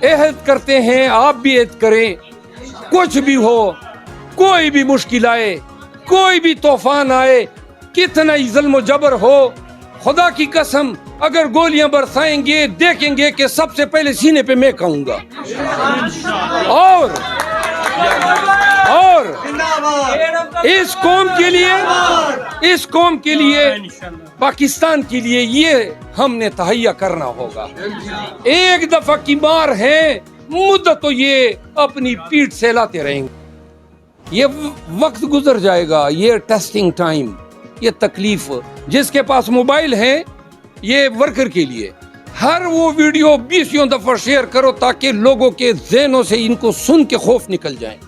عہد کرتے ہیں, آپ بھی عہد کریں, کچھ بھی ہو, کوئی بھی مشکل آئے, کوئی بھی طوفان آئے, کتنا ہی ظلم و جبر ہو, خدا کی قسم اگر گولیاں برسائیں گے دیکھیں گے کہ سب سے پہلے سینے پہ میں کہوں گا. اور اس قوم کے لیے پاکستان کے لیے یہ ہم نے تہیا کرنا ہوگا. ایک دفعہ کی مار ہے, مدت تو یہ اپنی پیٹھ سہلاتے رہیں گے. یہ وقت گزر جائے گا, یہ ٹیسٹنگ ٹائم, یہ تکلیف. جس کے پاس موبائل ہے یہ ورکر کے لیے ہر وہ ویڈیو 20 دفعہ شیئر کرو تاکہ لوگوں کے ذہنوں سے ان کو سن کے خوف نکل جائیں.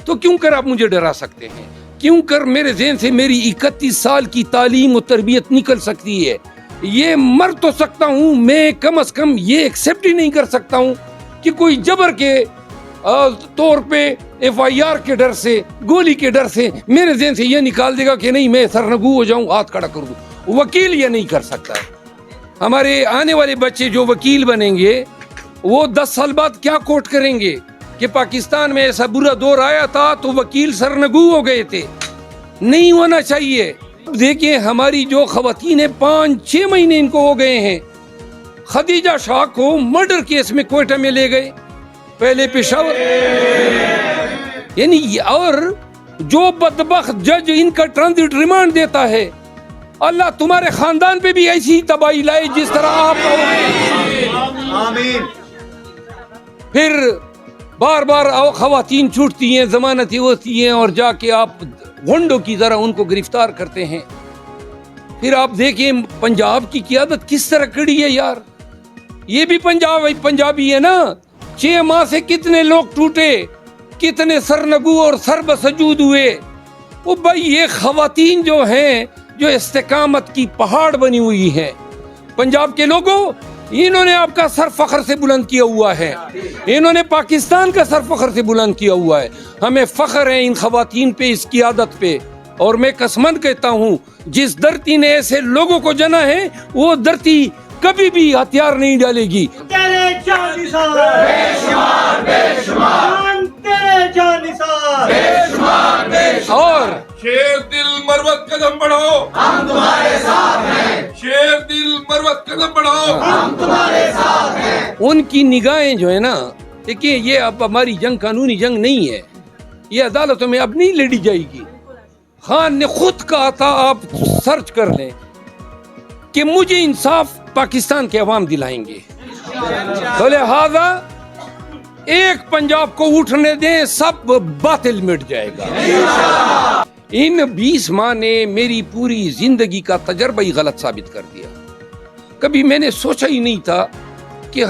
تو کیوں کر آپ مجھے ڈرا سکتے ہیں؟ کیوں کر میرے ذہن سے میری 31 سال کی تعلیم و تربیت نکل سکتی ہے؟ یہ مر تو سکتا ہوں, میں کم از کم یہ ایکسیپٹ ہی نہیں کر سکتا ہوں کہ کوئی جبر کے طور پہ FIR کے ڈر سے, گولی کے ڈر سے میرے ذہن سے یہ نکال دے گا کہ نہیں میں سرنگو ہو جاؤں, ہاتھ کھڑا کر دوں. وکیل یہ نہیں کر سکتا ہے. ہمارے آنے والے بچے جو وکیل بنیں گے وہ 10 سال بعد کیا کوٹ کریں گے کہ پاکستان میں ایسا برا دور آیا تھا تو وکیل سرنگو ہو گئے تھے. نہیں ہونا چاہیے. دیکھیں ہماری جو خواتین 5-6 مہینے ان کو ہو گئے ہیں. خدیجہ شاہ کو مرڈر کیس میں کوئٹہ میں لے گئے, پہلے پشاور, یعنی اور جو بدبخت جج ان کا ٹرانزٹ ریمانڈ دیتا ہے, اللہ تمہارے خاندان پہ بھی ایسی تباہی لائے جس طرح آپ. آمین. پھر بار بار خواتین چھوٹتی ہیں, ضمانتیں ہوتی ہیں اور جا کے آپ گھنڈوں کی طرح ان کو گرفتار کرتے ہیں. پھر آپ دیکھیں پنجاب کی قیادت کس طرح کڑی ہے یار. یہ بھی پنجابی ہے نا. 6 ماہ سے کتنے لوگ ٹوٹے, کتنے سرنگو اور سرب سجود ہوئے. وہ بھائی یہ خواتین جو ہیں جو استقامت کی پہاڑ بنی ہوئی ہیں, پنجاب کے لوگوں انہوں نے آپ کا سر فخر سے بلند کیا ہوا ہے, انہوں نے پاکستان کا سر فخر سے بلند کیا ہوا ہے. ہمیں فخر ہے ان خواتین پہ, اس قیادت پہ. اور میں قسمند کہتا ہوں جس دھرتی نے ایسے لوگوں کو جنا ہے وہ دھرتی کبھی بھی ہتھیار نہیں ڈالے گی. اور شیر دل مروت قدم بڑھاؤ, ہم تمہارے ساتھ ہیں. شیر دل مروت قدم بڑھاؤ, ہم تمہارے ساتھ ہیں. ان کی نگاہیں جو ہے نا, دیکھیں یہ اب ہماری جنگ قانونی جنگ نہیں ہے, یہ عدالتوں میں اب نہیں لڑی جائے گی. خان نے خود کہا تھا, آپ سرچ کر لیں, کہ مجھے انصاف پاکستان کے عوام دلائیں گے. تو لہذا ایک پنجاب کو اٹھنے دیں, سب باطل مٹ جائے گا. ان 20 ماہ نے میری پوری زندگی کا تجربہ ہی غلط ثابت کر دیا. کبھی میں نے سوچا ہی نہیں تھا کہ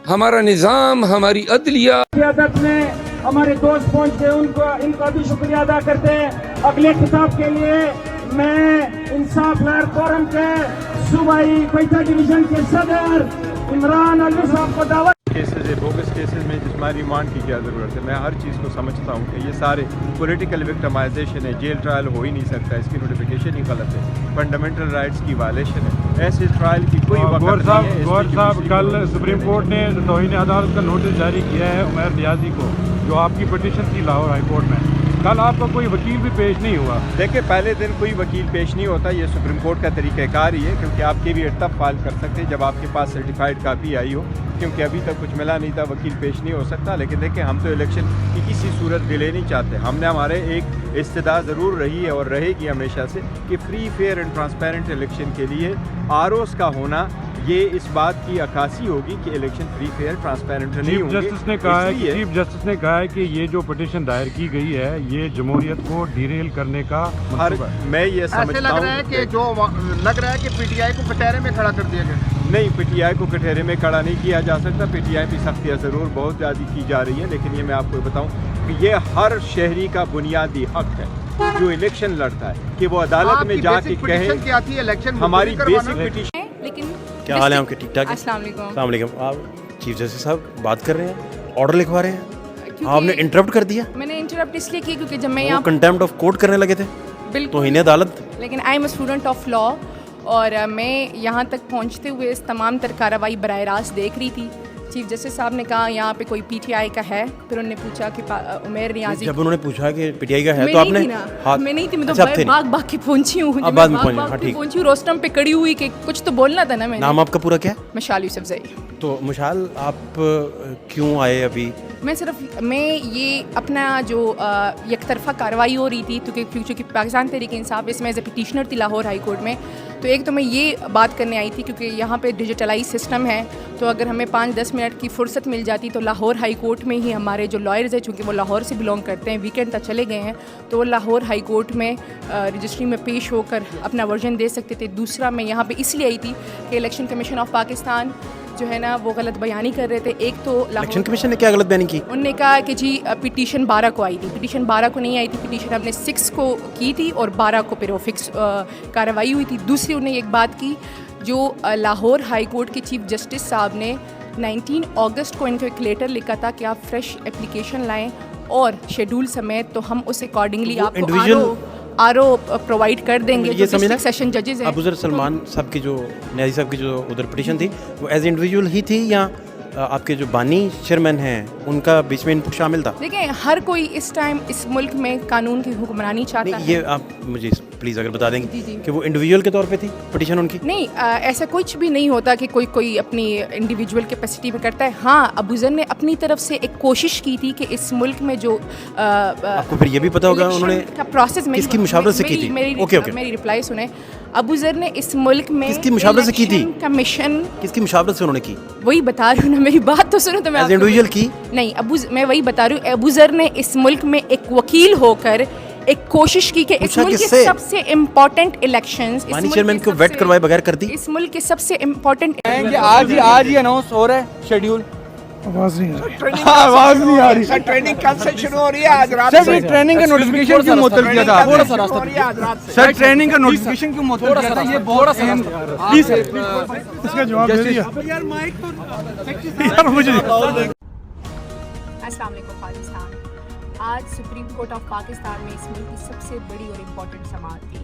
ہمارا نظام, ہماری عدلیہ. قیادت میں ہمارے دوست پہنچے, ان کا بھی شکریہ ادا کرتے ہیں. اگلے خطاب کے لیے میں انصاف لہر فورم کے صوبائی کوئٹہ ڈویژن کے صدر عمران علی صاحب کو دعوت. کیسز ہے, بوگس کیسز میں جسمانی ریمانڈ کی کیا ضرورت ہے؟ میں ہر چیز کو سمجھتا ہوں کہ یہ سارے پولیٹیکل وکٹمائزیشن ہے. جیل ٹرائل ہو ہی نہیں سکتا, اس کی نوٹیفیکیشن ہی غلط ہے, فنڈامنٹل رائٹس کی وائلیشن ہے. ایسے ٹرائل کی کوئی وقت نہیں ہے. گور صاحب کل سپریم کورٹ نے توہین عدالت کا نوٹس جاری کیا ہے عمیر نیازی کو, جو آپ کی پٹیشن تھی لاہور ہائی کورٹ میں. کل آپ کا کوئی وکیل بھی پیش نہیں ہوا. دیکھیں پہلے دن کوئی وکیل پیش نہیں ہوتا, یہ سپریم کورٹ کا طریقہ کار ہی ہے, کیونکہ آپ کے بھی تب فائل کر سکتے ہیں جب آپ کے پاس سرٹیفائڈ کاپی آئی ہو, کیونکہ ابھی تک کچھ ملا نہیں تھا, وکیل پیش نہیں ہو سکتا. لیکن دیکھیں ہم تو الیکشن کی کسی صورت ڈیلے نہیں چاہتے. ہم نے ہمارے ایک استدعا ضرور رہی ہے اور رہے گی ہمیشہ سے کہ free fair and transparent election کے لیے ROs کا ہونا یہ اس بات کی عکاسی ہوگی کہ الیکشن فری فیئر ٹرانسپیرنٹ نہیں ہوں گے. چیف جسٹس نے کہا ہے کہ یہ جو پٹیشن دائر کی گئی ہے یہ جمہوریت کو ڈیریل کرنے کا منصوبہ ہے. میں یہ سمجھتا ہوں لگ رہا ہے کہ PTI کو کٹہرے میں کھڑا کر دیا گیا. نہیں, PTI کو کٹہرے میں کھڑا نہیں کیا جا سکتا. PTI کی سختیاں ضرور بہت زیادہ کی جا رہی ہیں, لیکن یہ میں آپ کو بتاؤں کہ یہ ہر شہری کا بنیادی حق ہے جو الیکشن لڑتا ہے کہ وہ عدالت میں جا کے کہے ہماری بیسک پٹیشن. لیکن کیا حال ہے آپ کے؟ ٹھیک ٹھاک. السلام علیکم. السلام علیکم. آپ چیف جسٹس صاحب بات کر رہے ہیں, آرڈر لکھوا رہے ہیں, آپ نے انٹرپٹ کر دیا. میں نے انٹرپٹ اس لیے کی کیونکہ جب میں یہاں کنٹیمپٹ آف کورٹ کرنے لگے تھے. بالکل توہین عدالت. لیکن I am a student of law, اور میں یہاں تک پہنچتے ہوئے اس تمام تر کارروائی براہ راست دیکھ رہی تھی. چیف جسٹس صاحب نے کہا یہاں پہ کوئی پی ٹی آئی کا ہے. پھر انہوں نے پوچھا کہ عمیر نیازی, جب انہوں نے پوچھا کہ پی ٹی آئی کا ہے تو آپ نے میں نہیں تھی, میں تو باغ باغ کے پہنچی ہوں, پہنچی ہوں روسٹم پہ کڑی ہوئی کہ کچھ تو بولنا تھا نا. میں نام آپ کا پورا کیا ہے؟ مشال یوسفزئی. تو مشال آپ کیوں آئے ابھی؟ میں یہ اپنا جو یک طرفہ کارروائی ہو رہی تھی کیونکہ پاکستان تحریک انصاف اس میں ایز اے پٹیشنر تھی لاہور ہائی کورٹ میں, تو ایک تو میں یہ بات کرنے آئی تھی کیونکہ یہاں پہ ڈیجیٹلائز سسٹم ہے, تو اگر ہمیں 5-10 منٹ کی فرصت مل جاتی تو لاہور ہائی کورٹ میں ہی ہمارے جو لائرز ہیں, چونکہ وہ لاہور سے بلانگ کرتے ہیں, ویکینڈ تک چلے گئے ہیں, تو وہ لاہور ہائی کورٹ میں رجسٹری میں پیش ہو کر اپنا ورژن دے سکتے تھے. دوسرا میں یہاں پہ اس لیے آئی تھی کہ الیکشن کمیشن آف پاکستان جو ہے نا وہ غلط بیانی کر رہے تھے. ایک تو الیکشن کمیشن نے کیا غلط بیانی کی؟ انہوں نے کہا کہ جی پٹیشن 12 کو آئی تھی, پٹیشن 12 کو نہیں آئی تھی, پٹیشن ہم نے 6 کو کی تھی اور 12 کو پھر وہ فکس کارروائی ہوئی تھی. دوسری انہوں نے ایک بات کی, جو لاہور ہائی کورٹ کے چیف جسٹس صاحب نے 19 اگست کو ان کو ایک لیٹر لکھا تھا کہ آپ فریش اپلیکیشن لائیں اور شیڈول سمیت, تو ہم اس اکارڈنگلی آپ کو آر او پرووائڈ کر دیں گے. جو سیشن ججز ہیں, ابوذر سلمان صاحب کی جو نیازی صاحب کی جو ادھر پٹیشن تھی وہ ایز انڈیویجول ہی تھی یا آپ کے جو بانی چیئرمین ہیں ان کا بیچ میں انپٹ شامل تھا؟ دیکھیں ہر کوئی اس ٹائم اس ملک میں قانون کی حکمرانی چاہتا ہے. یہ آپ مجھے پلیز اگر بتا دیں گے کہ وہ انڈیویجول کے طور پہ تھی پٹیشن ان کی؟ نہیں, ایسا کچھ بھی نہیں ہوتا کہ کوئی اپنی انڈیویجول کیپیسٹی میں کرتا ہے. ہاں, ابوذر نے اپنی طرف سے ایک کوشش کی تھی کہ اس ملک میں جو آپ کو پھر یہ بھی پتہ ہوگا انہوں نے پروسیس کس کی مشاورت سے کی تھی. میری رپلائی سنیں. ابوذر نے اس ملک میں کس کی مشاورت سے کی تھی؟ کمیشن کس کی مشاورت سے انہوں نے کی؟ وہی بتا رہی ہوں نا, میری بات تو سنو. تو میں انڈیویجول کی نہیں, میں وہی بتا رہی ہوں. ابوذر نے اس ملک میں ایک وکیل ہو کر ایک کوشش کی کہ اس ملک کے سب سے امپورٹنٹ الیکشنز بانی چیئرمین کو ویٹ کروائے بغیر کر دی. اس ملک کے سب سے امپورٹنٹ آج ہی اناؤنس ہو رہا ہے شیڈیول. آواز نہیں آ رہی. سر ٹریننگ کل سے شروع ہو رہی ہے آج رات سے. سر ٹریننگ کا نوٹیفیکیشن کیوں معطل کیا تھا؟ تھوڑا سا راستہ. سر ٹریننگ کا نوٹیفیکیشن کیوں معطل کیا تھا؟ یہ بہت اہم. پلیز اس کا جواب دے دیا. یار مائک یار مجھے. السلام علیکم پاکستان. آج سپریم کورٹ آف پاکستان میں اس ملک کی سب سے بڑی اور امپورٹنٹ سماعت تھی,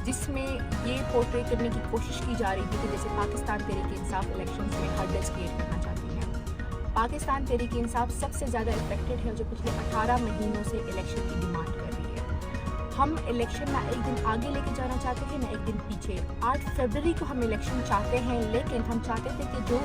جس میں یہ پورٹری کرنے کی کوشش کی جا رہی تھی کہ جیسے پاکستان تحریک انصاف الیکشنز میں ہرڈلز کریٹ کرنا چاہتی ہے. پاکستان تحریک انصاف سب سے زیادہ افیکٹڈ ہے جو پچھلے 18 مہینوں سے الیکشن کی ڈیمانڈ کر رہی ہے. ہم الیکشن نہ ایک دن آگے لے کے جانا چاہتے تھے نہ ایک دن پیچھے. 8 فروری کو ہم الیکشن چاہتے ہیں, لیکن ہم چاہتے تھے کہ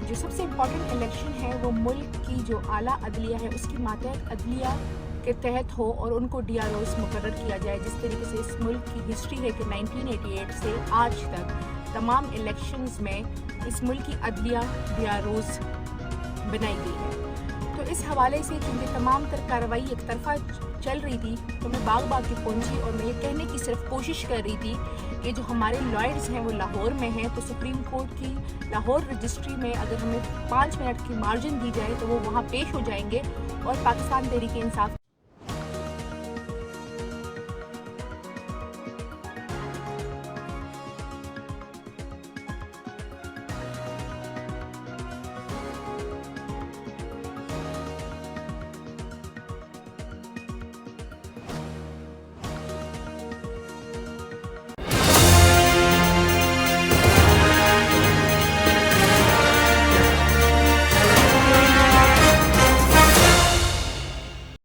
جو سب سے امپورٹنٹ الیکشن ہے وہ ملک کی جو اعلیٰ عدلیہ ہے اس کی ماتحت عدلیہ کے تحت ہو اور ان کو ڈی آر اوز مقرر کیا جائے. جس طریقے سے اس ملک کی ہسٹری ہے کہ 1988 سے آج تک تمام الیکشنز میں اس ملک کی عدلیہ ڈی آر اوز بنائی گئی ہے. تو اس حوالے سے چونکہ تمام تر کارروائی ایک طرفہ چل رہی تھی تو میں باغ باغ کے پہنچی اور میں یہ کہنے کی صرف کوشش کر رہی تھی کہ جو ہمارے لائرز ہیں وہ لاہور میں ہیں, تو سپریم کورٹ کی لاہور رجسٹری میں اگر ہمیں 5 منٹ کی مارجن دی جائے تو وہ وہاں پیش ہو جائیں گے اور پاکستان تحریک انصاف